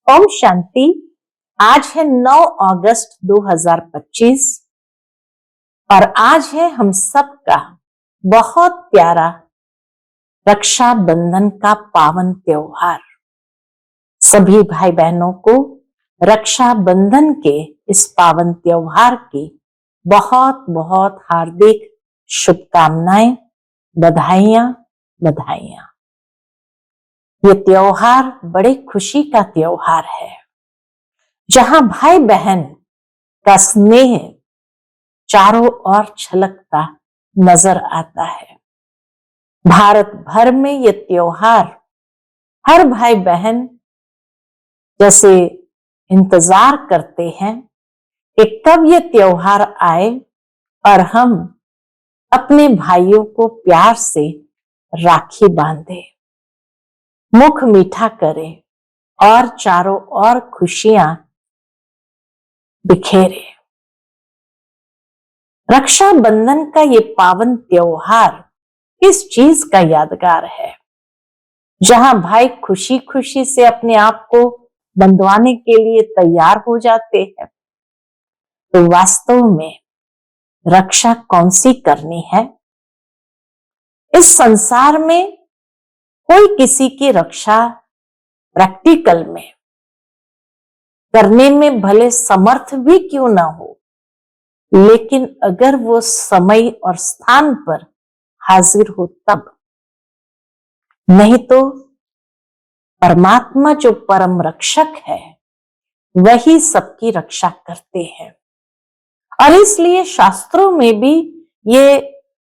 ओम शांति। आज है 9 अगस्त 2025 और आज है हम सबका बहुत प्यारा रक्षाबंधन का पावन त्योहार। सभी भाई बहनों को रक्षाबंधन के इस पावन त्योहार की बहुत बहुत हार्दिक शुभकामनाएं, बधाइयां बधाइयां। ये त्योहार बड़े खुशी का त्योहार है, जहां भाई बहन का स्नेह चारों ओर छलकता नजर आता है। भारत भर में ये त्योहार हर भाई बहन जैसे इंतजार करते हैं कि कब ये त्योहार आए और हम अपने भाइयों को प्यार से राखी बांधे, मुख मीठा करें और चारों ओर खुशियां बिखेरे। रक्षाबंधन का ये पावन त्योहार किस चीज का यादगार है, जहां भाई खुशी खुशी से अपने आप को बंधवाने के लिए तैयार हो जाते हैं। तो वास्तव में रक्षा कौन सी करनी है? इस संसार में कोई किसी की रक्षा प्रैक्टिकल में करने में भले समर्थ भी क्यों ना हो, लेकिन अगर वो समय और स्थान पर हाजिर हो तब। नहीं तो परमात्मा जो परम रक्षक है वही सबकी रक्षा करते हैं। और इसलिए शास्त्रों में भी ये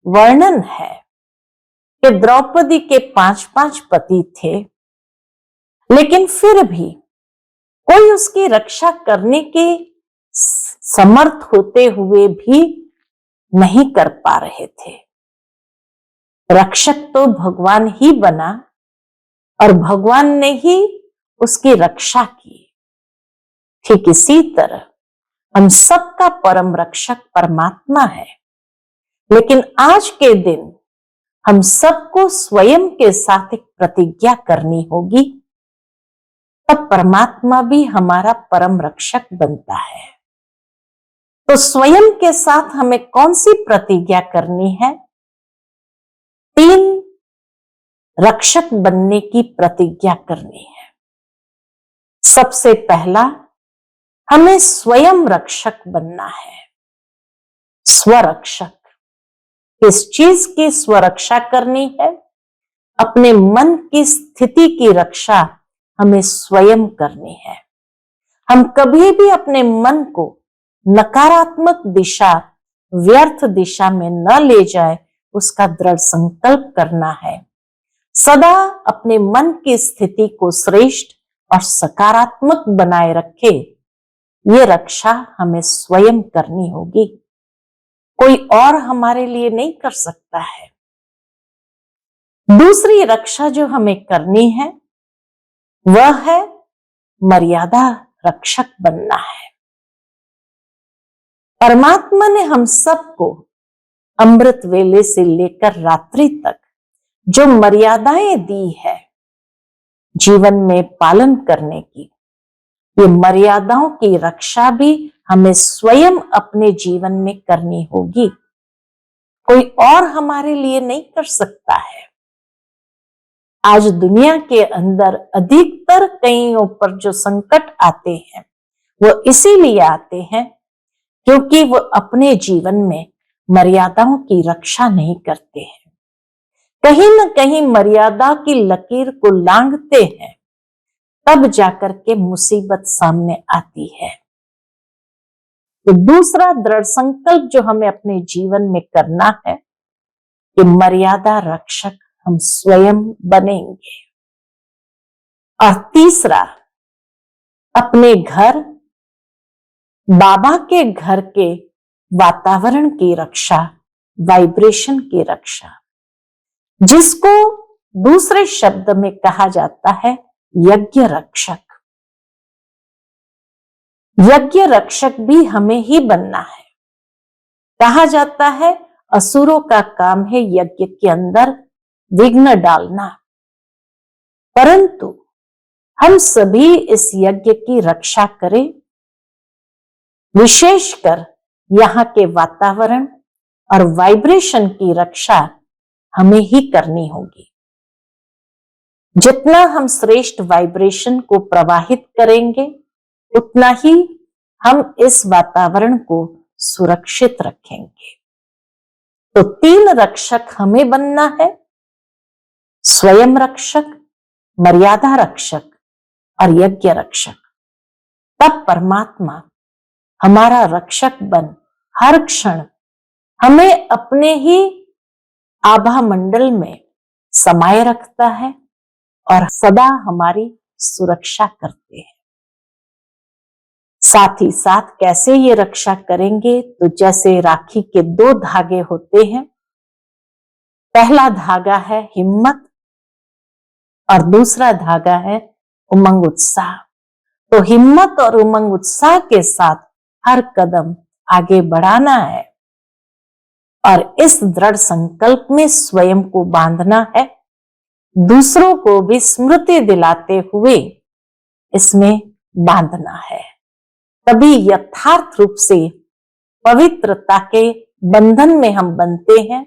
वर्णन है कि द्रौपदी के 5 पति थे, लेकिन फिर भी कोई उसकी रक्षा करने के समर्थ होते हुए भी नहीं कर पा रहे थे। रक्षक तो भगवान ही बना और भगवान ने ही उसकी रक्षा की। ठीक इसी तरह हम सबका परम रक्षक परमात्मा है, लेकिन आज के दिन हम सबको स्वयं के साथ एक प्रतिज्ञा करनी होगी, तब परमात्मा भी हमारा परम रक्षक बनता है। तो स्वयं के साथ हमें कौन सी प्रतिज्ञा करनी है? 3 रक्षक बनने की प्रतिज्ञा करनी है। सबसे पहला, हमें स्वयं रक्षक बनना है। स्वरक्षक। किस चीज की स्वरक्षा करनी है? अपने मन की स्थिति की रक्षा हमें स्वयं करनी है। हम कभी भी अपने मन को नकारात्मक दिशा, व्यर्थ दिशा में न ले जाए, उसका दृढ़ संकल्प करना है। सदा अपने मन की स्थिति को श्रेष्ठ और सकारात्मक बनाए रखे, ये रक्षा हमें स्वयं करनी होगी। कोई और हमारे लिए नहीं कर सकता है। दूसरी रक्षा जो हमें करनी है वह है मर्यादा रक्षक बनना है। परमात्मा ने हम सबको अमृत वेले से लेकर रात्रि तक जो मर्यादाएं दी है जीवन में पालन करने की, ये मर्यादाओं की रक्षा भी हमें स्वयं अपने जीवन में करनी होगी। कोई और हमारे लिए नहीं कर सकता है। आज दुनिया के अंदर अधिकतर कईयों पर जो संकट आते हैं वो इसीलिए आते हैं क्योंकि वो अपने जीवन में मर्यादाओं की रक्षा नहीं करते हैं। कहीं न कहीं मर्यादा की लकीर को लांघते हैं, तब जाकर के मुसीबत सामने आती है। तो दूसरा दृढ़ संकल्प जो हमें अपने जीवन में करना है कि मर्यादा रक्षक हम स्वयं बनेंगे। और तीसरा, अपने घर, बाबा के घर के वातावरण की रक्षा, वाइब्रेशन की रक्षा, जिसको दूसरे शब्द में कहा जाता है यज्ञ रक्षक। यज्ञ रक्षक भी हमें ही बनना है। कहा जाता है असुरों का काम है यज्ञ के अंदर विघ्न डालना, परंतु हम सभी इस यज्ञ की रक्षा करें। विशेषकर यहाँ के वातावरण और वाइब्रेशन की रक्षा हमें ही करनी होगी। जितना हम श्रेष्ठ वाइब्रेशन को प्रवाहित करेंगे, उतना ही हम इस वातावरण को सुरक्षित रखेंगे। तो 3 रक्षक हमें बनना है, स्वयं रक्षक, मर्यादा रक्षक और यज्ञ रक्षक। तब परमात्मा हमारा रक्षक बन हर क्षण हमें अपने ही आभा मंडल में समाये रखता है और सदा हमारी सुरक्षा करते हैं। साथ ही साथ कैसे ये रक्षा करेंगे, तो जैसे राखी के 2 धागे होते हैं। पहला धागा है हिम्मत और दूसरा धागा है उमंग उत्साह। तो हिम्मत और उमंग उत्साह के साथ हर कदम आगे बढ़ाना है और इस दृढ़ संकल्प में स्वयं को बांधना है, दूसरों को भी स्मृति दिलाते हुए इसमें बांधना है। तभी यथार्थ रूप से पवित्रता के बंधन में हम बनते हैं।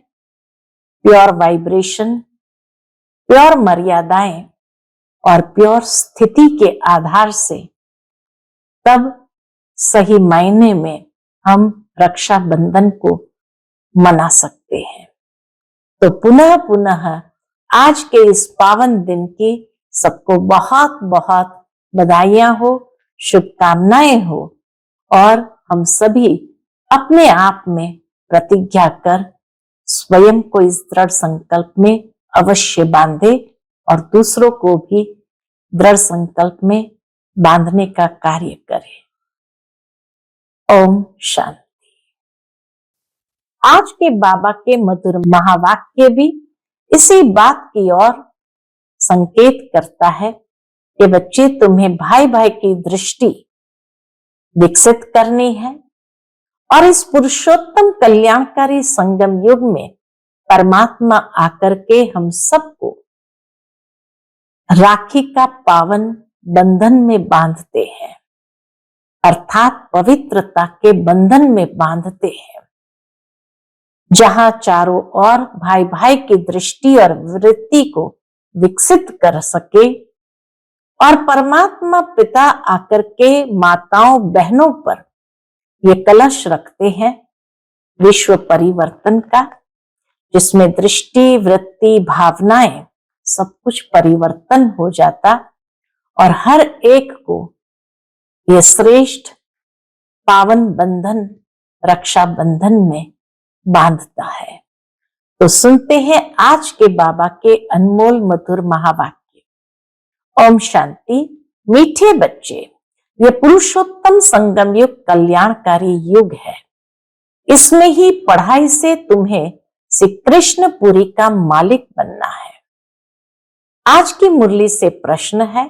प्योर वाइब्रेशन, प्योर मर्यादाएं और प्योर स्थिति के आधार से तब सही मायने में हम रक्षा बंधन को मना सकते हैं। तो पुनः पुनः आज के इस पावन दिन की सबको बहुत बहुत बधाइयां हो, शुभकामनाएं हो और हम सभी अपने आप में प्रतिज्ञा कर स्वयं को इस दृढ़ संकल्प में अवश्य बांधे और दूसरों को भी दृढ़ संकल्प में बांधने का कार्य करें। ओम शांति। आज के बाबा के मधुर महावाक्य भी इसी बात की ओर संकेत करता है कि बच्चे, तुम्हें भाई भाई की दृष्टि विकसित करनी है और इस पुरुषोत्तम कल्याणकारी संगम युग में परमात्मा आकर के हम सबको राखी का पावन बंधन में बांधते हैं, अर्थात पवित्रता के बंधन में बांधते हैं, जहां चारों ओर भाई भाई की दृष्टि और वृत्ति को विकसित कर सके और परमात्मा पिता आकर के माताओं बहनों पर ये कलश रखते हैं विश्व परिवर्तन का, जिसमें दृष्टि, वृत्ति, भावनाएं सब कुछ परिवर्तन हो जाता और हर एक को ये श्रेष्ठ पावन बंधन, रक्षा बंधन में बांधता है। तो सुनते हैं आज के बाबा के अनमोल मधुर महावाक्य। ओम शांति। मीठे बच्चे, ये पुरुषोत्तम संगम युग कल्याणकारी युग है। इसमें ही पढ़ाई से तुम्हें श्री कृष्णपुरी का मालिक बनना है। आज की मुरली से प्रश्न है,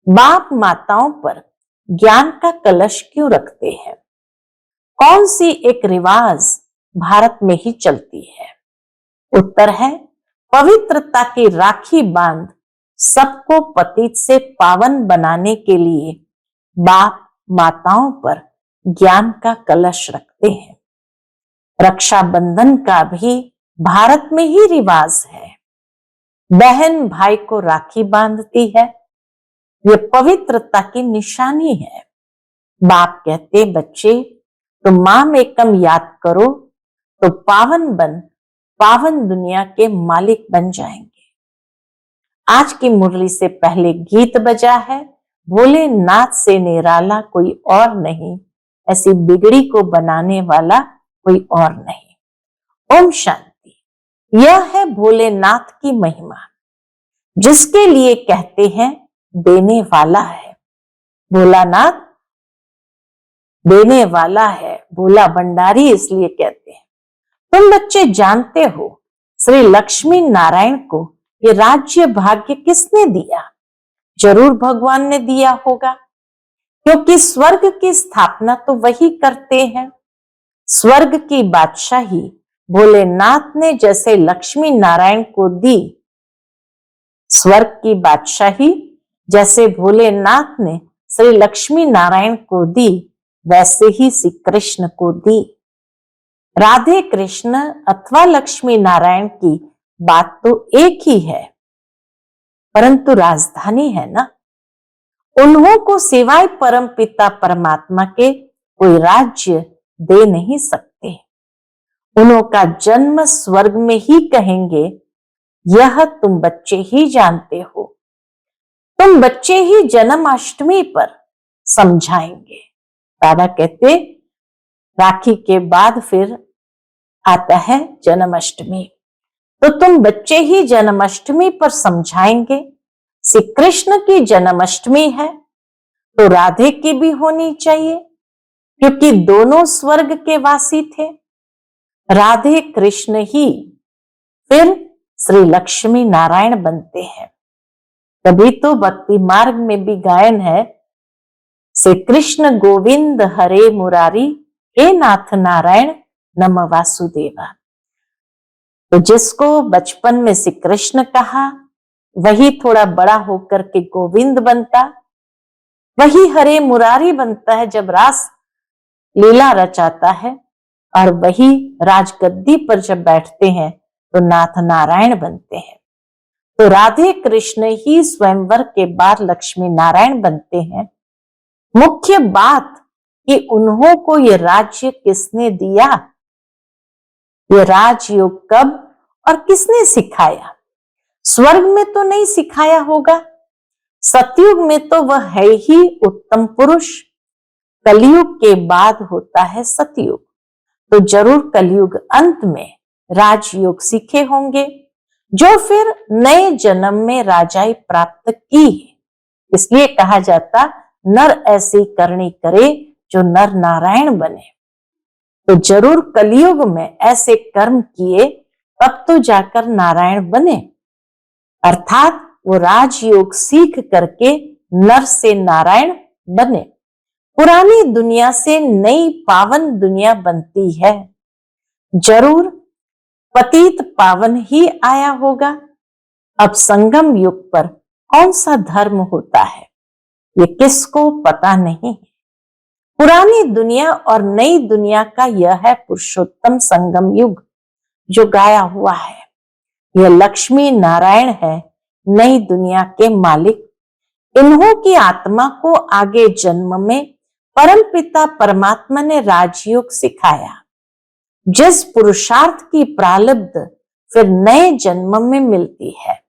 बाप माताओं पर ज्ञान का कलश क्यों रखते हैं? कौन सी एक रिवाज भारत में ही चलती है? उत्तर है, पवित्रता की राखी बांध सबको पतित से पावन बनाने के लिए बाप माताओं पर ज्ञान का कलश रखते हैं। रक्षा बंधन का भी भारत में ही रिवाज है। बहन भाई को राखी बांधती है, ये पवित्रता की निशानी है। बाप कहते, बच्चे तुम माम एकम याद करो तो पावन बन पावन दुनिया के मालिक बन जाएंगे। आज की मुरली से पहले गीत बजा है, भोलेनाथ से निराला कोई और नहीं, ऐसी बिगड़ी को बनाने वाला कोई और नहीं। ओम शांति। यह है भोलेनाथ की महिमा, जिसके लिए कहते हैं देने वाला है। भोलानाथ देने वाला है, भोला भंडारी इसलिए कहते हैं। तुम बच्चे जानते हो श्री लक्ष्मी नारायण को ये राज्य भाग्य किसने दिया? जरूर भगवान ने दिया होगा, क्योंकि स्वर्ग की स्थापना तो वही करते हैं। स्वर्ग की बादशाही भोलेनाथ ने जैसे लक्ष्मी नारायण को दी, स्वर्ग की बादशाही जैसे भोलेनाथ ने श्री लक्ष्मी नारायण को दी, वैसे ही श्री कृष्ण को दी। राधे कृष्ण अथवा लक्ष्मी नारायण की बात तो एक ही है, परंतु राजधानी है ना। उन्हों को सिवाय परम पिता परमात्मा के कोई राज्य दे नहीं सकते। उन्हों का जन्म स्वर्ग में ही कहेंगे, यह तुम बच्चे ही जानते हो। तुम बच्चे ही जन्माष्टमी पर समझाएंगे। दादा कहते राखी के बाद फिर आता है जन्माष्टमी, तो तुम बच्चे ही जन्माष्टमी पर समझाएंगे। श्री कृष्ण की जन्माष्टमी है तो राधे की भी होनी चाहिए, क्योंकि दोनों स्वर्ग के वासी थे। राधे कृष्ण ही फिर श्री लक्ष्मी नारायण बनते हैं। तभी तो भक्ति मार्ग में भी गायन है, श्री कृष्ण गोविंद हरे मुरारी, हे नाथ नारायण नम वासुदेवा। तो जिसको बचपन में श्री कृष्ण कहा, वही थोड़ा बड़ा होकर के गोविंद बनता, वही हरे मुरारी बनता है जब रास लीला रचाता है, और वही राजगद्दी पर जब बैठते हैं तो नाथ नारायण बनते हैं। तो राधे कृष्ण ही स्वयंवर के बाद लक्ष्मी नारायण बनते हैं। मुख्य बात कि उन्हों को ये राज्य किसने दिया, ये राजयोग कब और किसने सिखाया। स्वर्ग में तो नहीं सिखाया होगा, सतयुग में तो वह है ही उत्तम पुरुष, कलयुग के बाद होता है सतयुग, तो जरूर कलयुग अंत में राजयोग सीखे होंगे, जो फिर नए जन्म में राजाई प्राप्त की है। इसलिए कहा जाता नर ऐसी करनी करे जो नर नारायण बने। तो जरूर कलयुग में ऐसे कर्म किए तब तो जाकर नारायण बने, अर्थात वो राजयोग सीख करके नर से नारायण बने। पुरानी दुनिया से नई पावन दुनिया बनती है, जरूर पतित पावन ही आया होगा। अब संगम युग पर कौन सा धर्म होता है ये किसको पता नहीं है। पुरानी दुनिया और नई दुनिया का यह है पुरुषोत्तम संगम युग जो गाया हुआ है। यह लक्ष्मी नारायण है नई दुनिया के मालिक। इन्हों की आत्मा को आगे जन्म में परमपिता परमात्मा ने राजयोग सिखाया, जिस पुरुषार्थ की प्रारब्ध फिर नए जन्म में मिलती है।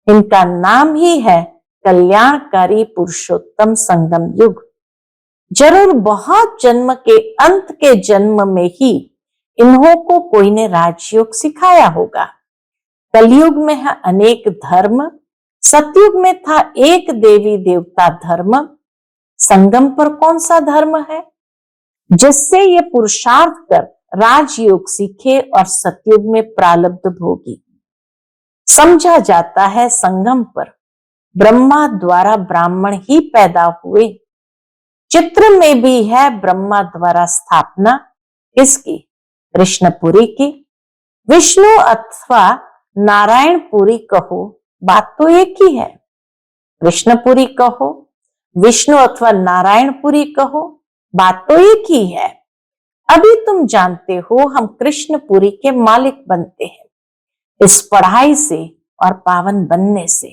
इनका नाम ही है कल्याणकारी पुरुषोत्तम संगम युग। जरूर बहुत जन्म के अंत के जन्म में ही इन्हों को कोई ने राजयोग सिखाया होगा। कलयुग में है अनेक धर्म, सतयुग में था एक देवी देवता धर्म, संगम पर कौन सा धर्म है जिससे ये पुरुषार्थ कर राजयोग सीखे और सतयुग में प्रारब्ध भोगी। समझा जाता है संगम पर ब्रह्मा द्वारा ब्राह्मण ही पैदा हुए। चित्र में भी है ब्रह्मा द्वारा स्थापना किसकी, कृष्णपुरी की। विष्णु अथवा नारायणपुरी कहो बात तो एक ही है, कृष्णपुरी कहो विष्णु अथवा नारायणपुरी कहो बात तो एक ही है। अभी तुम जानते हो हम कृष्णपुरी के मालिक बनते हैं इस पढ़ाई से और पावन बनने से।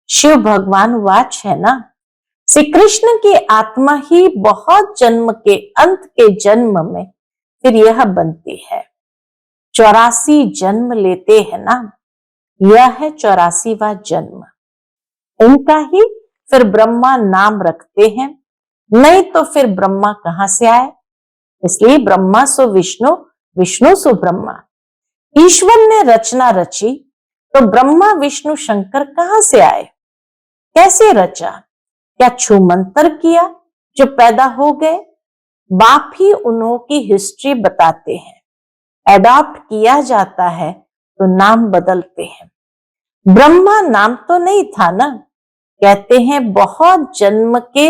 शिव भगवान वाच है ना, श्री कृष्ण की आत्मा ही बहुत जन्म के अंत के जन्म में फिर यह बनती है। 84 जन्म लेते हैं ना, यह है 84वां जन्म। इनका ही फिर ब्रह्मा नाम रखते हैं, नहीं तो फिर ब्रह्मा कहां से आए। इसलिए ब्रह्मा सो विष्णु, विष्णु सो ब्रह्मा। ईश्वर ने रचना रची तो ब्रह्मा विष्णु शंकर कहां से आए, कैसे रचा, क्या छूमंतर किया जो पैदा हो गए। बाप ही उन्हों की हिस्ट्री बताते हैं, एडॉप्ट किया जाता है तो नाम बदलते हैं। ब्रह्मा नाम तो नहीं था ना, कहते हैं बहुत जन्म के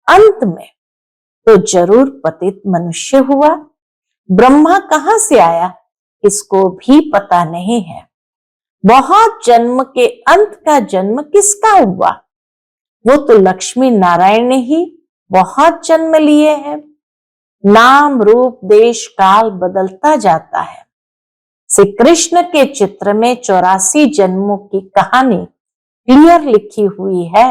अंत में तो जरूर पतित मनुष्य हुआ। ब्रह्मा कहां से आया इसको भी पता नहीं है। बहुत जन्म के अंत का जन्म किसका हुआ, वो तो लक्ष्मी नारायण ने ही बहुत जन्म लिए हैं। नाम रूप देश काल बदलता जाता है। श्री कृष्ण के चित्र में 84 जन्मों की कहानी क्लियर लिखी हुई है।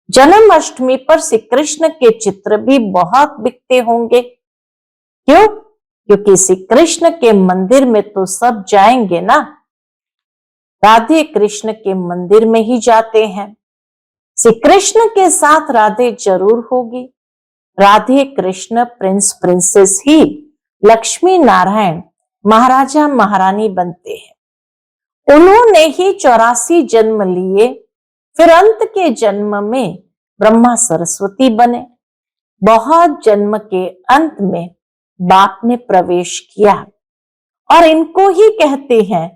जन्माष्टमी पर श्री कृष्ण के चित्र भी बहुत बिकते होंगे। क्यों? क्योंकि श्री कृष्ण के मंदिर में तो सब जाएंगे ना, राधे कृष्ण के मंदिर में ही जाते हैं। श्री कृष्ण के साथ राधे जरूर होगी। राधे कृष्ण प्रिंस प्रिंसेस ही लक्ष्मी नारायण महाराजा महारानी बनते हैं। उन्होंने ही 84 जन्म लिए, फिर अंत के जन्म में ब्रह्मा सरस्वती बने। बहुत जन्म के अंत में बाप ने प्रवेश किया और इनको ही कहते हैं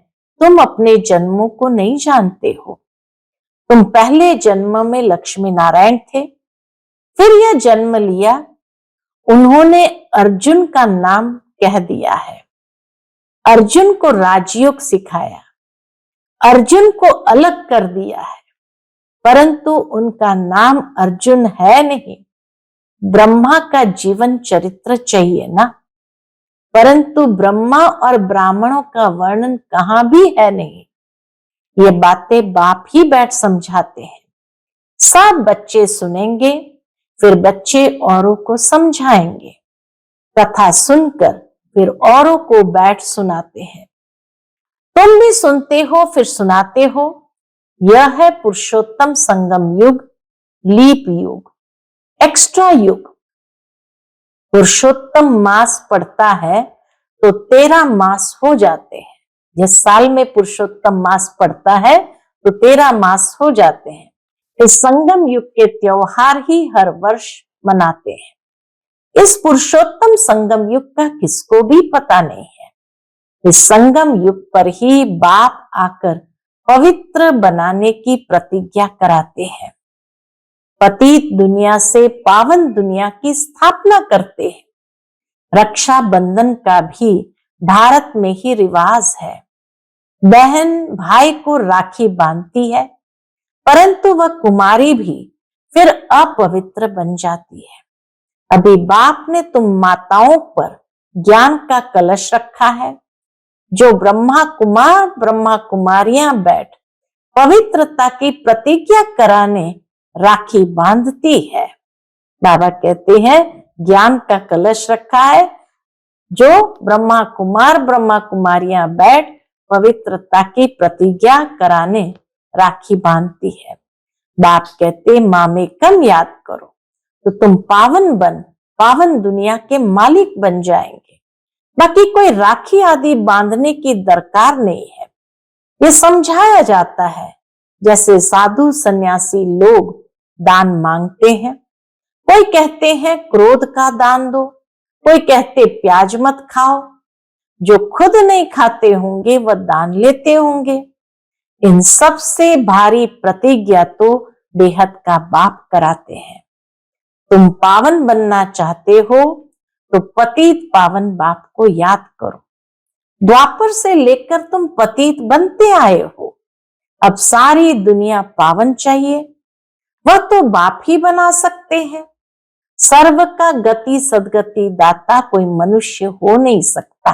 तुम अपने जन्मों को नहीं जानते हो। तुम पहले जन्म में लक्ष्मी नारायण थे, फिर यह जन्म लिया। उन्होंने अर्जुन का नाम कह दिया है, अर्जुन को राजयोग सिखाया, अर्जुन को अलग कर दिया है, परंतु उनका नाम अर्जुन है नहीं। ब्रह्मा का जीवन चरित्र चाहिए ना, परंतु ब्रह्मा और ब्राह्मणों का वर्णन कहां भी है नहीं। ये बातें बाप ही बैठ समझाते हैं। सब बच्चे सुनेंगे, फिर बच्चे औरों को समझाएंगे। कथा सुनकर फिर औरों को बैठ सुनाते हैं। तुम भी सुनते हो फिर सुनाते हो। यह है पुरुषोत्तम संगम युग, लीप युग, एक्स्ट्रा युग। पुरुषोत्तम मास पड़ता है तो 13 मास हो जाते हैं। जिस साल में पुरुषोत्तम मास पड़ता है तो 13 मास हो जाते हैं। इस संगम युग के त्योहार ही हर वर्ष मनाते हैं। इस पुरुषोत्तम संगम युग का किसको भी पता नहीं है। इस संगम युग पर ही बाप आकर पवित्र बनाने की प्रतिज्ञा कराते हैं। पतित दुनिया से पावन दुनिया की स्थापना करते हैं। रक्षाबंधन का भी भारत में ही रिवाज है। बहन भाई को राखी बांधती है, परंतु वह कुमारी भी फिर अपवित्र बन जाती है। अभी बाप ने तुम माताओं पर ज्ञान का कलश रखा है। जो ब्रह्मा कुमार ब्रह्मा कुमारियां बैठ पवित्रता की प्रतिज्ञा कराने राखी बांधती है। बाबा कहते हैं ज्ञान का कलश रखा है। जो ब्रह्मा कुमार ब्रह्मा कुमारियां बैठ पवित्रता की प्रतिज्ञा कराने राखी बांधती है। बाप कहते माँ में कम याद करो तो तुम पावन दुनिया के मालिक बन जाएंगे। बाकी कोई राखी आदि बांधने की दरकार नहीं है। ये समझाया जाता है। जैसे साधु सन्यासी लोग दान मांगते हैं। कोई कहते हैं क्रोध का दान दो, कोई कहते प्याज मत खाओ। जो खुद नहीं खाते होंगे वह दान लेते होंगे। इन सब से भारी प्रतिज्ञा तो बेहद का बाप कराते हैं। तुम पावन बनना चाहते हो तो पतित पावन बाप को याद करो। द्वापर से लेकर तुम पतित बनते आए हो। अब सारी दुनिया पावन चाहिए, वह तो बाप ही बना सकते हैं। सर्व का गति सदगति दाता कोई मनुष्य हो नहीं सकता।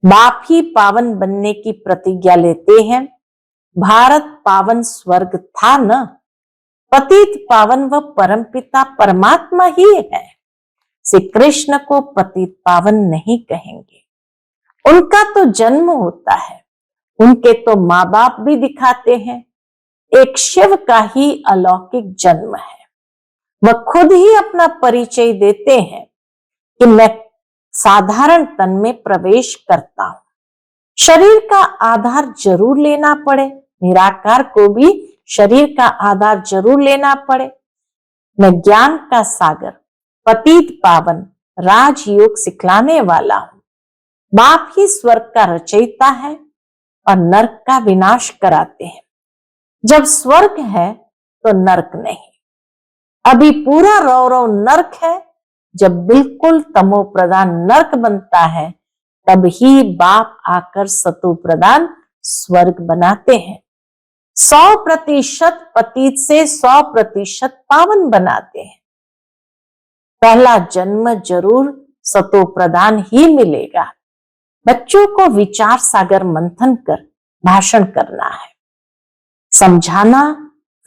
बाप ही पावन बनने की प्रतिज्ञा लेते हैं। भारत पावन स्वर्ग था न, पतित पावन व परमपिता परमात्मा ही है। श्री कृष्ण को पतित पावन नहीं कहेंगे। उनका तो जन्म होता है, उनके तो माँ बाप भी दिखाते हैं। एक शिव का ही अलौकिक जन्म है। वह खुद ही अपना परिचय देते हैं कि मैं साधारण तन में प्रवेश करता हूं। शरीर का आधार जरूर लेना पड़े, निराकार को भी शरीर का आधार जरूर लेना पड़े। मैं ज्ञान का सागर पतित पावन राजयोग सिखलाने वाला हूं। बाप ही स्वर्ग का रचयिता है और नरक का विनाश कराते हैं। जब स्वर्ग है तो नरक नहीं। अभी पूरा रौरव नरक है। जब बिल्कुल तमो प्रधान नरक बनता है तब ही बाप आकर सतो प्रधान स्वर्ग बनाते हैं। 100% पतित से 100% पावन बनाते हैं। पहला जन्म जरूर सतो प्रदान ही मिलेगा। बच्चों को विचार सागर मंथन कर भाषण करना है, समझाना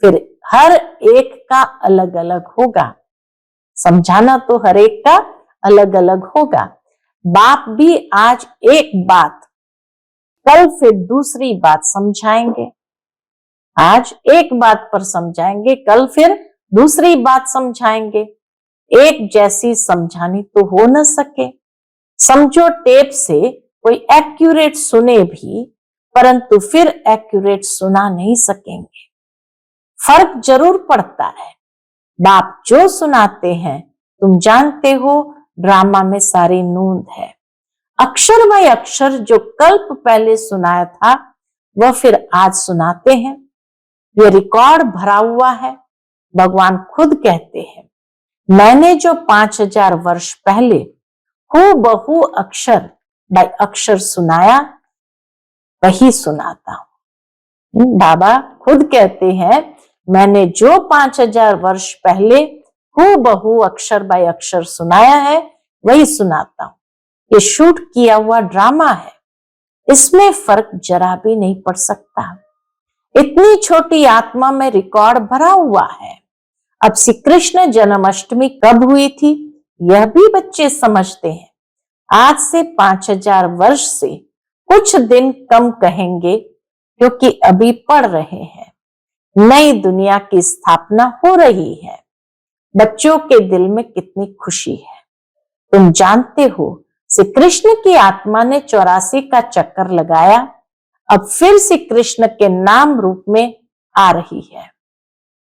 फिर हर एक का अलग अलग होगा। समझाना तो हर एक का अलग अलग होगा। बाप भी आज एक बात, कल फिर दूसरी बात समझाएंगे। आज एक बात पर समझाएंगे, कल फिर दूसरी बात समझाएंगे। एक जैसी समझानी तो हो न सके। समझो टेप से कोई एक्यूरेट सुने भी, परंतु फिर एक्यूरेट सुना नहीं सकेंगे। फर्क जरूर पड़ता है। बाप जो सुनाते हैं, तुम जानते हो, ड्रामा में सारी नूंद है। अक्षर बाय अक्षर जो कल्प पहले सुनाया था, वह फिर आज सुनाते हैं। यह रिकॉर्ड भरा हुआ है। भगवान खुद कहते हैं, मैंने जो 5000 वर्ष पहले हूबहू अक्षर बाय अक्षर सुनाया, वही सुनाता हूं। बाबा खुद कहते हैं, मैंने जो 5000 वर्ष पहले हूबहू अक्षर बाय अक्षर सुनाया है, वही सुनाता हूं। ये शूट किया हुआ ड्रामा है, इसमें फर्क जरा भी नहीं पड़ सकता। इतनी छोटी आत्मा में रिकॉर्ड भरा हुआ है। अब श्री कृष्ण जन्माष्टमी कब हुई थी, यह भी बच्चे समझते हैं। आज से 5000 वर्ष से कुछ दिन कम कहेंगे, क्योंकि अभी पढ़ रहे हैं। नई दुनिया की स्थापना हो रही है। बच्चों के दिल में कितनी खुशी है। तुम जानते हो, श्री कृष्ण की आत्मा ने 84 का चक्कर लगाया, अब फिर श्री कृष्ण के नाम रूप में आ रही है।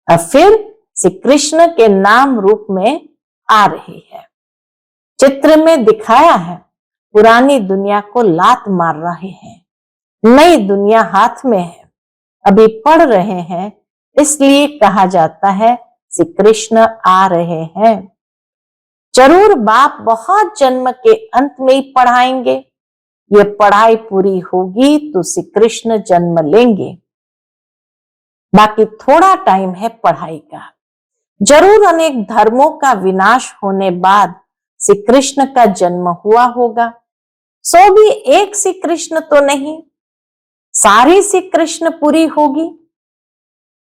अब फिर श्री कृष्ण के नाम रूप में आ रही है। चित्र में दिखाया है, पुरानी दुनिया को लात मार रहे हैं, नई दुनिया हाथ में है। अभी पढ़ रहे हैं, इसलिए कहा जाता है श्री कृष्ण आ रहे हैं। जरूर बाप बहुत जन्म के अंत में ही पढ़ाएंगे। ये पढ़ाई पूरी होगी तो श्री कृष्ण जन्म लेंगे। बाकी थोड़ा टाइम है पढ़ाई का। जरूर अनेक धर्मों का विनाश होने बाद श्री कृष्ण का जन्म हुआ होगा। सो भी एक श्री कृष्ण तो नहीं, सारी श्री कृष्ण पूरी होगी।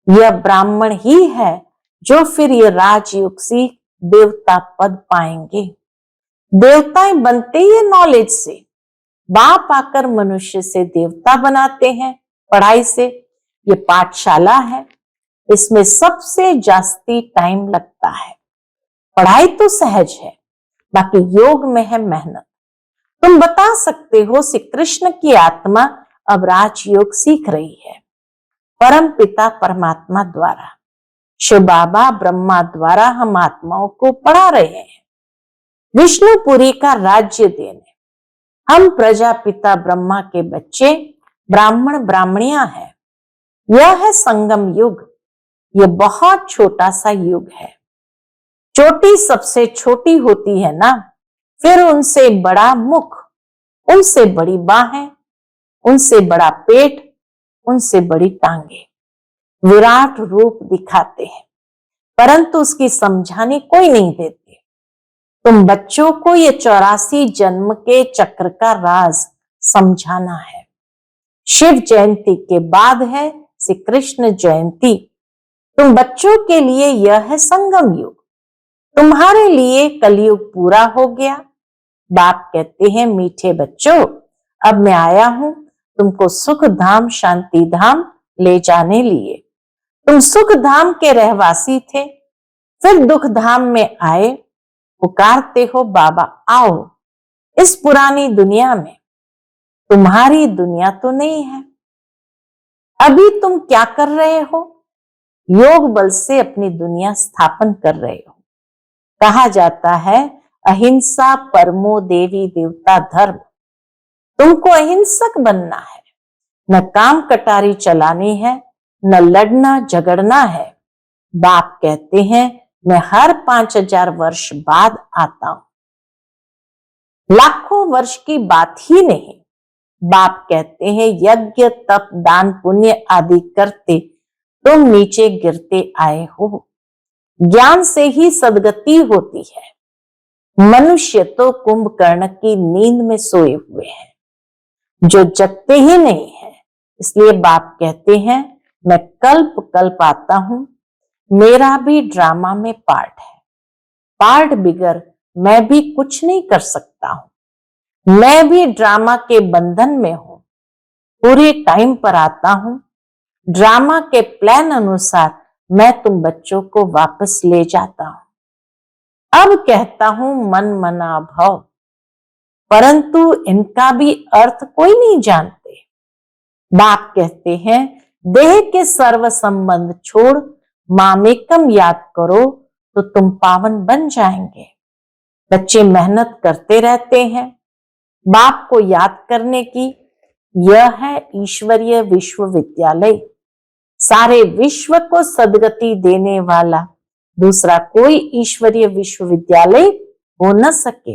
यह ब्राह्मण ही है जो फिर ये राजयुग से देवता पद पाएंगे। देवताएं बनते ही नॉलेज से। बाप आकर मनुष्य से देवता बनाते हैं पढ़ाई से। ये पाठशाला है, इसमें सबसे जास्ती टाइम लगता है। पढ़ाई तो सहज है, बाकी योग में है मेहनत। तुम बता सकते हो श्री कृष्ण की आत्मा अब राजयोग सीख रही है, परम पिता परमात्मा द्वारा। शिव बाबा ब्रह्मा द्वारा हम आत्माओं को पढ़ा रहे हैं। विष्णुपुरी का राज्य देने हम प्रजापिता ब्रह्मा के बच्चे ब्राह्मण ब्राह्मणियां हैं। यह है संगम युग। यह बहुत छोटा सा युग है। चोटी सबसे छोटी होती है ना, फिर उनसे बड़ा मुख, उनसे बड़ी बाहें, उनसे बड़ा पेट, उनसे बड़ी टांगे, विराट रूप दिखाते हैं, परंतु उसकी समझाने कोई नहीं देते। तुम बच्चों को ये 84 जन्म के चक्र का राज समझाना है। शिव जयंती के बाद है श्री कृष्ण जयंती। तुम बच्चों के लिए यह है संगम युग। तुम्हारे लिए कलयुग पूरा हो गया। बाप कहते हैं, मीठे बच्चों, अब मैं आया हूं तुमको सुख धाम शांति धाम ले जाने लिए। तुम सुख धाम के रहवासी थे, फिर दुख धाम में आए। पुकारते हो बाबा आओ इस पुरानी दुनिया में। तुम्हारी दुनिया तो नहीं है। अभी तुम क्या कर रहे हो? योग बल से अपनी दुनिया स्थापन कर रहे हो। कहा जाता है, अहिंसा परमो देवी देवता धर्म। तुमको अहिंसक बनना है, न काम कटारी चलानी है, न लड़ना झगड़ना है। बाप कहते हैं, मैं हर 5000 वर्ष बाद आता हूं। लाखों वर्ष की बात ही नहीं, बाप कहते हैं यज्ञ तप दान पुण्य आदि करते तुम नीचे गिरते आए हो। ज्ञान से ही सदगति होती है। मनुष्य तो कुंभकर्ण की नींद में सोए हुए हैं, जो जगते ही नहीं है। इसलिए बाप कहते हैं मैं कल्प कल्प आता हूं, मेरा भी ड्रामा में पार्ट है। पार्ट बिगर मैं भी कुछ नहीं कर सकता हूं। मैं भी ड्रामा के बंधन में हूं। पूरे टाइम पर आता हूं। ड्रामा के प्लान अनुसार मैं तुम बच्चों को वापस ले जाता हूं। अब कहता हूं मन मना भव, परंतु इनका भी अर्थ कोई नहीं जानते। बाप कहते हैं देह के सर्व संबंध छोड़ मामेकम याद करो तो तुम पावन बन जाएंगे। बच्चे मेहनत करते रहते हैं बाप को याद करने की। यह है ईश्वरीय विश्वविद्यालय। सारे विश्व को सदगति देने वाला दूसरा कोई ईश्वरीय विश्वविद्यालय हो न सके।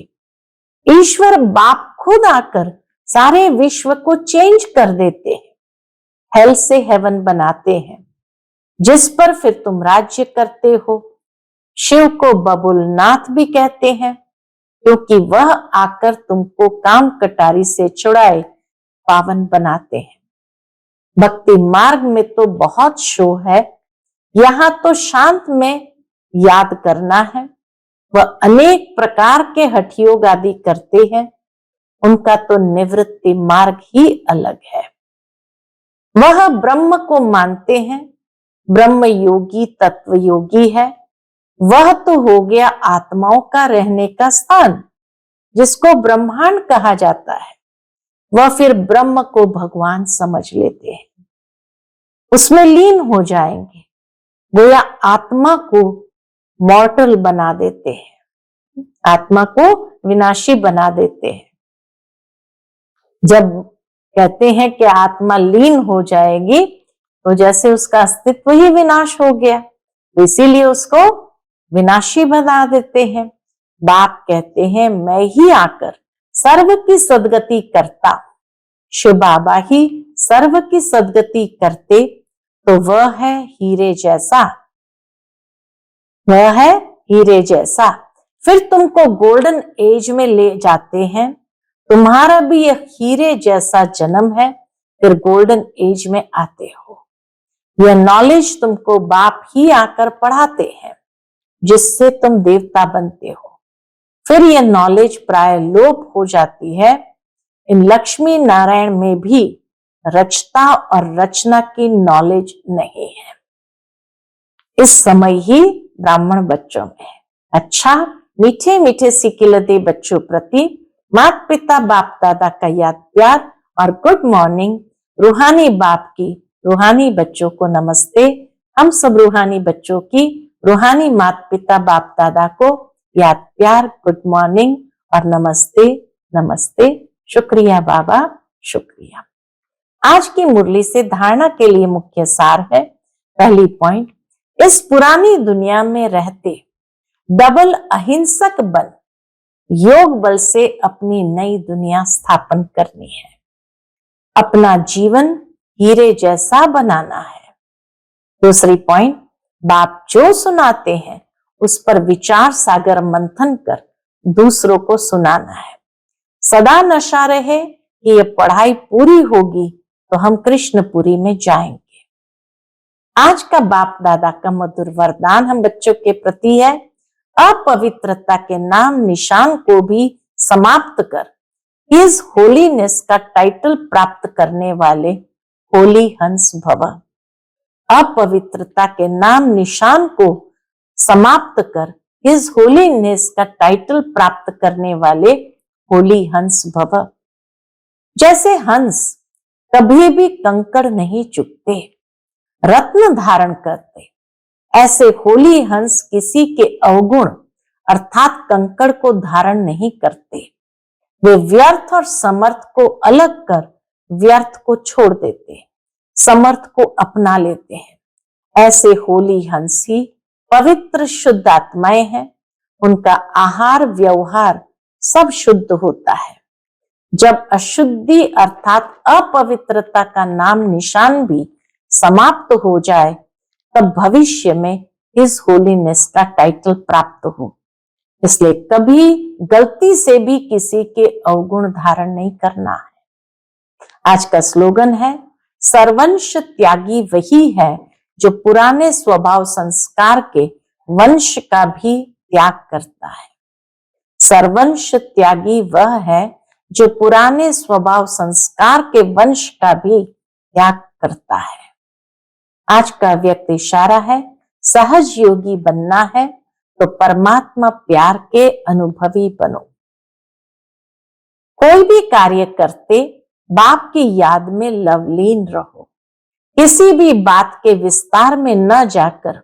ईश्वर बाप खुद आकर सारे विश्व को चेंज कर देते हैं, हेल से हेवन बनाते हैं, जिस पर फिर तुम राज्य करते हो। शिव को बबुलनाथ भी कहते हैं, क्योंकि वह आकर तुमको काम कटारी से छुड़ाए पावन बनाते हैं। भक्ति मार्ग में तो बहुत शो है, यहां तो शांत में याद करना है। वह अनेक प्रकार के हठ योग आदि करते हैं, उनका तो निवृत्ति मार्ग ही अलग है। वह ब्रह्म को मानते हैं, ब्रह्म योगी तत्व योगी है। वह तो हो गया आत्माओं का रहने का स्थान, जिसको ब्रह्मांड कहा जाता है। वह फिर ब्रह्म को भगवान समझ लेते हैं, उसमें लीन हो जाएंगे। गोया आत्मा को मॉर्टल बना देते हैं, आत्मा को विनाशी बना देते हैं। जब कहते हैं कि आत्मा लीन हो जाएगी तो जैसे उसका अस्तित्व ही विनाश हो गया, तो इसीलिए उसको विनाशी बना देते हैं। बाप कहते हैं मैं ही आकर सर्व की सदगति करता। शिव बाबा ही सर्व की सदगति करते तो वह है हीरे जैसा, वह है हीरे जैसा। फिर तुमको गोल्डन एज में ले जाते हैं। तुम्हारा भी यह हीरे जैसा जन्म है, फिर गोल्डन एज में आते हो। यह नॉलेज तुमको बाप ही आकर पढ़ाते हैं, जिससे तुम देवता बनते हो। फिर यह नॉलेज प्राय लोप हो जाती है। इन लक्ष्मी नारायण में भी रचता और रचना की नॉलेज नहीं है। इस समय ही ब्राह्मण बच्चों में अच्छा मीठे मीठे सिकिलते बच्चों प्रति माता पिता बाप दादा का याद प्यार और गुड मॉर्निंग। रूहानी बाप की रूहानी बच्चों को नमस्ते। हम सब रूहानी बच्चों की रूहानी माता पिता बाप दादा को याद प्यार, गुड मॉर्निंग और नमस्ते नमस्ते। शुक्रिया बाबा, शुक्रिया। आज की मुरली से धारणा के लिए मुख्य सार है। पहली पॉइंट, इस पुरानी दुनिया में रहते डबल अहिंसक बन योग बल से अपनी नई दुनिया स्थापन करनी है। अपना जीवन हीरे जैसा बनाना है। दूसरी पॉइंट, बाप जो सुनाते हैं उस पर विचार सागर मंथन कर दूसरों को सुनाना है। सदा नशा रहे कि ये पढ़ाई पूरी होगी तो हम कृष्णपुरी में जाएंगे। आज का बाप दादा का मधुर वरदान हम बच्चों के प्रति है, अपवित्रता के नाम निशान को भी समाप्त कर हिज होलीनेस का टाइटल प्राप्त करने वाले होली हंस भव। अपवित्रता के नाम निशान को समाप्त कर हिज होलीनेस का टाइटल प्राप्त करने वाले होली हंस भव। जैसे हंस कभी भी कंकड़ नहीं चुकते, रत्न धारण करते, ऐसे होली हंस किसी के अवगुण अर्थात कंकड़ को धारण नहीं करते। वे व्यर्थ और समर्थ को अलग कर व्यर्थ को छोड़ देते, समर्थ को अपना लेते हैं। ऐसे होली हंस ही पवित्र शुद्ध आत्माएं हैं। उनका आहार व्यवहार सब शुद्ध होता है। जब अशुद्धि अर्थात अपवित्रता का नाम निशान भी समाप्त हो जाए, तब भविष्य में हिज होलीनेस का टाइटल प्राप्त हो। इसलिए कभी गलती से भी किसी के अवगुण धारण नहीं करना है। आज का स्लोगन है, सर्वंश त्यागी वही है जो पुराने स्वभाव संस्कार के वंश का भी त्याग करता है। सर्वंश त्यागी वह है जो पुराने स्वभाव संस्कार के वंश का भी त्याग करता है। आज का व्यक्ति इशारा है, सहज योगी बनना है तो परमात्मा प्यार के अनुभवी बनो। कोई भी कार्य करते बाप की याद में लवलीन रहो। किसी भी बात के विस्तार में न जाकर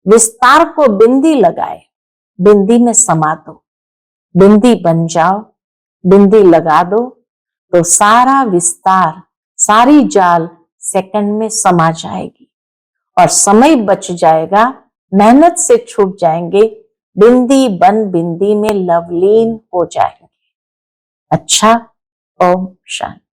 विस्तार को बिंदी लगाए, बिंदी में समा दो। बिंदी बन जाओ, बिंदी लगा दो तो सारा विस्तार, सारी जाल सेकंड में समा जाएगी और समय बच जाएगा, मेहनत से छूट जाएंगे, बिंदी बन बिंदी में लवलीन हो जाएंगे। अच्छा, ओम शांति।